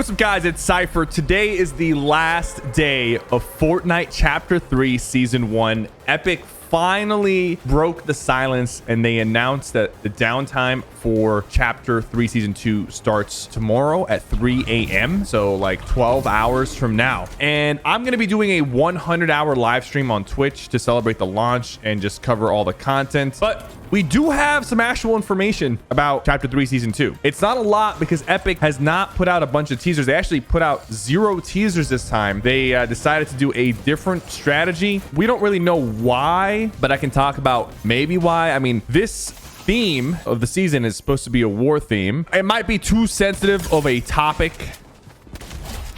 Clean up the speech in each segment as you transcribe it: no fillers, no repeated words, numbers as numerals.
what's up, guys? It's Cypher. Today is the last day of Fortnite Chapter 3 Season 1. Epic finally broke the silence and they announced that the downtime for Chapter 3 Season 2 starts tomorrow at 3 a.m. So like 12 hours from now. And I'm going to be doing a 100-hour live stream on Twitch to celebrate the launch and just cover all the content. But we do have some actual information about Chapter 3 Season 2. It's not a lot because Epic has not put out a bunch of teasers. They actually put out 0 teasers this time. They decided to do a different strategy. We don't really know why, but I can talk about maybe why. I mean, this theme of the season is supposed to be a war theme. It might be too sensitive of a topic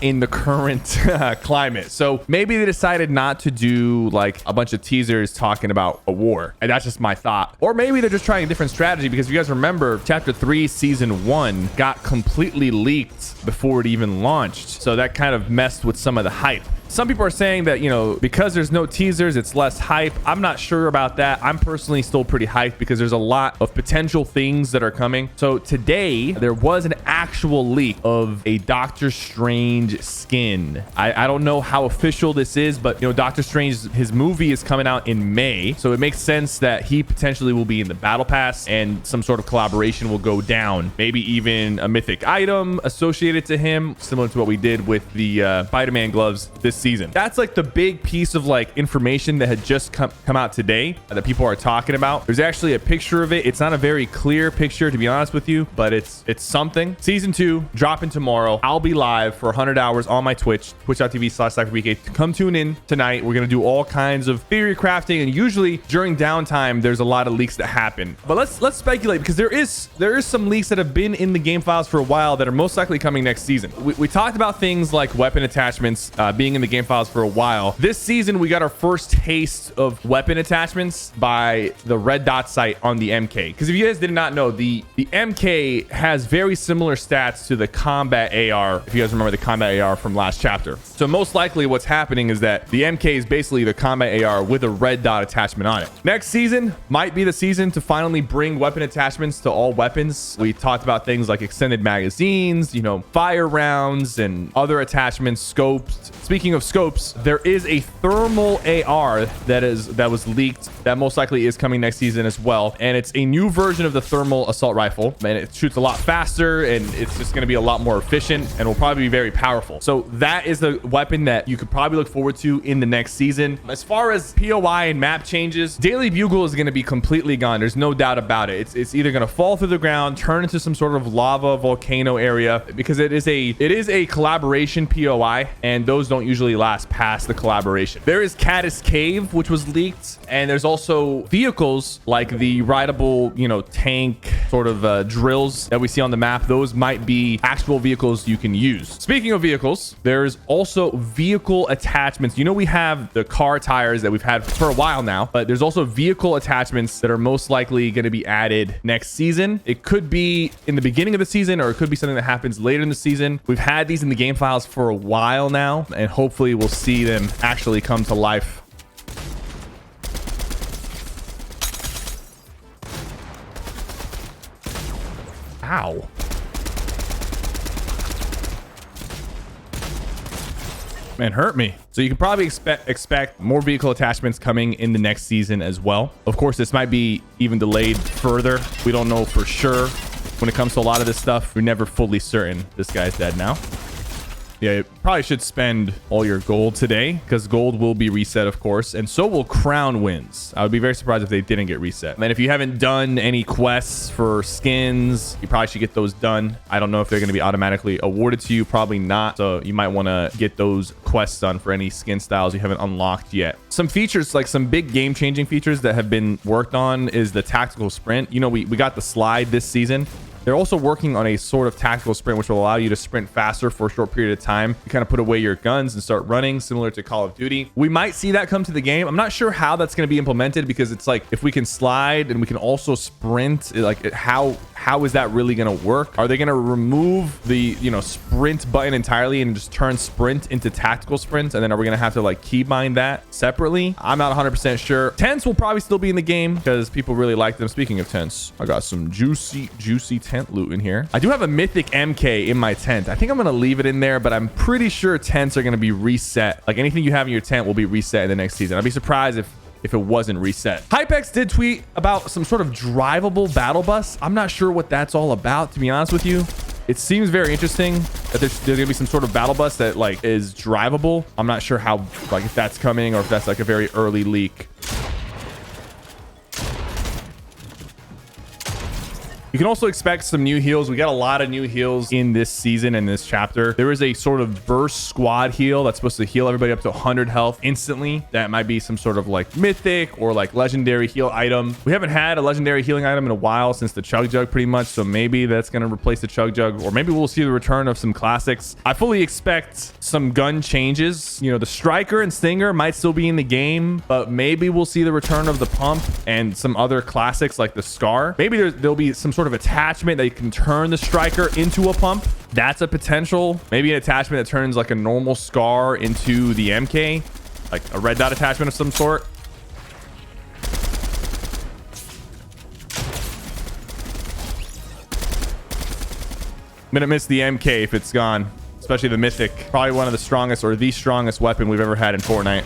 in the current climate, so maybe they decided not to do like a bunch of teasers talking about a war, and that's just my thought. Or maybe they're just trying a different strategy, because if you guys remember, Chapter 3 Season 1 got completely leaked before it even launched, so that kind of messed with some of the hype. Some people are saying that, you know, because there's no teasers, it's less hype. I'm not sure about that. I'm personally still pretty hyped because there's a lot of potential things that are coming. So today there was an actual leak of a Doctor Strange skin. I don't know how official this is, but you know, Doctor Strange, his movie is coming out in May, so it makes sense that he potentially will be in the battle pass and some sort of collaboration will go down. Maybe even a mythic item associated to him, similar to what we did with the Spider-Man gloves this season. That's like the big piece of like information that had just come out today that people are talking about. There's actually a picture of it. It's not a very clear picture, to be honest with you, but it's something. Season 2 dropping tomorrow. I'll be live for 100 hours on my Twitch, twitch.tv/SypherPK. Come tune in tonight. We're gonna do all kinds of theory crafting, and usually during downtime there's a lot of leaks that happen. But let's speculate, because there is some leaks that have been in the game files for a while that are most likely coming next season. We talked about things like weapon attachments being in the game files for a while. This season we got our first taste of weapon attachments by the red dot site on the MK, because if you guys did not know, the MK has very similar stats to the combat AR, if you guys remember the combat AR from last chapter. So most likely what's happening is that the MK is basically the combat AR with a red dot attachment on it. Next season might be the season to finally bring weapon attachments to all weapons. We talked about things like extended magazines, you know, fire rounds and other attachments, scopes. Speaking of scopes, there is a thermal AR that was leaked that most likely is coming next season as well, and it's a new version of the thermal assault rifle, and it shoots a lot faster and it's just going to be a lot more efficient and will probably be very powerful. So that is the weapon that you could probably look forward to in the next season. As far as POI and map changes, Daily Bugle is going to be completely gone. There's no doubt about it. It's either going to fall through the ground, turn into some sort of lava volcano area, because it is a collaboration POI, and those don't usually last past the collaboration. There is Caddis Cave, which was leaked, and there's also vehicles like the rideable, you know, tank sort of drills that we see on the map. Those might be actual vehicles you can use. Speaking of vehicles, there's also vehicle attachments. You know, we have the car tires that we've had for a while now, but there's also vehicle attachments that are most likely going to be added next season. It could be in the beginning of the season, or it could be something that happens later in the season. We've had these in the game files for a while now, and hopefully we'll see them actually come to life. Ow. Man, hurt me. So you can probably expect more vehicle attachments coming in the next season as well. Of course, this might be even delayed further. We don't know for sure. When it comes to a lot of this stuff, we're never fully certain. This guy's dead now. Yeah, you probably should spend all your gold today, because gold will be reset, of course, and so will crown wins. I would be very surprised if they didn't get reset. And if you haven't done any quests for skins, you probably should get those done. I don't know if they're going to be automatically awarded to you. Probably not. So you might want to get those quests done for any skin styles you haven't unlocked yet. Some features, like some big game-changing features that have been worked on, is the tactical sprint. You know, we got the slide this season. They're also working on a sort of tactical sprint, which will allow you to sprint faster for a short period of time. You kind of put away your guns and start running, similar to Call of Duty. We might see that come to the game. I'm not sure how that's going to be implemented, because it's like, if we can slide and we can also sprint, like how is that really going to work? Are they going to remove the, you know, sprint button entirely and just turn sprint into tactical sprint? And then are we going to have to like keybind that separately? I'm not 100% sure. Tents will probably still be in the game because people really like them. Speaking of tents, I got some juicy tents tent loot in here. I do have a mythic MK in my tent. I think I'm going to leave it in there, but I'm pretty sure tents are going to be reset. Like anything you have in your tent will be reset in the next season. I'd be surprised if it wasn't reset. Hypex did tweet about some sort of drivable battle bus. I'm not sure what that's all about, to be honest with you. It seems very interesting that there's gonna be some sort of battle bus that like is drivable. I'm not sure how, like, if that's coming or if that's like a very early leak. You can also expect some new heals. We got a lot of new heals in this season and this chapter. There is a sort of burst squad heal that's supposed to heal everybody up to 100 health instantly. That might be some sort of like mythic or like legendary heal item. We haven't had a legendary healing item in a while since the Chug Jug pretty much. So maybe that's going to replace the Chug Jug, or maybe we'll see the return of some classics. I fully expect some gun changes. You know, the Striker and Stinger might still be in the game, but maybe we'll see the return of the Pump and some other classics like the Scar. Maybe there'll be some sort of attachment that you can turn the Striker into a Pump. That's a potential. Maybe an attachment that turns like a normal Scar into the MK, like a red dot attachment of some sort. I'm gonna miss the MK if it's gone, especially the mythic. Probably one of the strongest, or the strongest weapon we've ever had in Fortnite.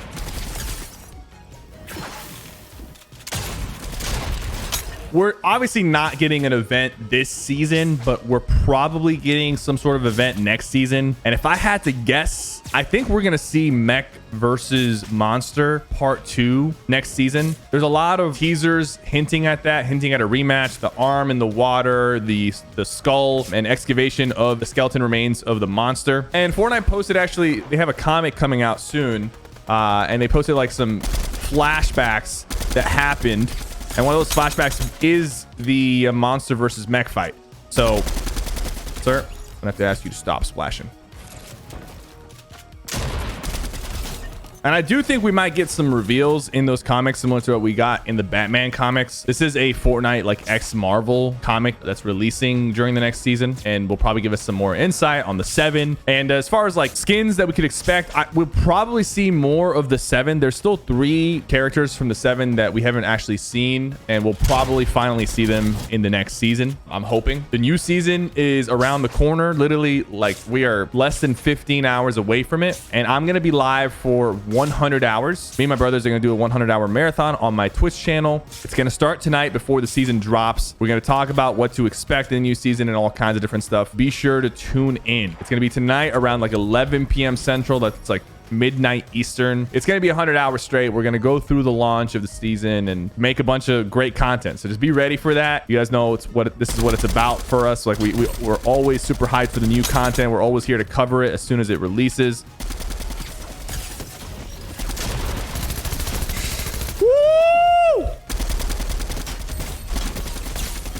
We're obviously not getting an event this season, but we're probably getting some sort of event next season. And if I had to guess, I think we're going to see Mech versus Monster Part 2 next season. There's a lot of teasers hinting at that, hinting at a rematch, the arm in the water, the skull and excavation of the skeleton remains of the monster. And Fortnite posted, actually, they have a comic coming out soon, and they posted like some flashbacks that happened. And one of those flashbacks is the monster versus mech fight. So, sir, I'm gonna have to ask you to stop splashing. And I do think we might get some reveals in those comics similar to what we got in the Batman comics. This is a Fortnite like X Marvel comic that's releasing during the next season, and will probably give us some more insight on the 7. And as far as like skins that we could expect, we'll probably see more of the 7. There's still 3 characters from the 7 that we haven't actually seen, and we'll probably finally see them in the next season, I'm hoping. The new season is around the corner. Literally, like, we are less than 15 hours away from it, and I'm gonna be live for 100 hours. Me and my brothers are going to do a 100-hour marathon on my Twitch channel. It's going to start tonight before the season drops. We're going to talk about what to expect in the new season and all kinds of different stuff. Be sure to tune in. It's going to be tonight around like 11 p.m. Central. That's like midnight Eastern. It's going to be 100 hours straight. We're going to go through the launch of the season and make a bunch of great content. So just be ready for that. You guys know this is what it's about for us. Like we're always super hyped for the new content. We're always here to cover it as soon as it releases.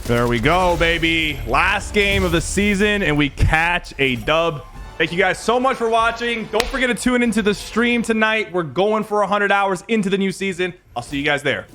There we go, baby. Last game of the season, and we catch a dub. Thank you guys so much for watching. Don't forget to tune into the stream tonight. We're going for 100 hours into the new season. I'll see you guys there.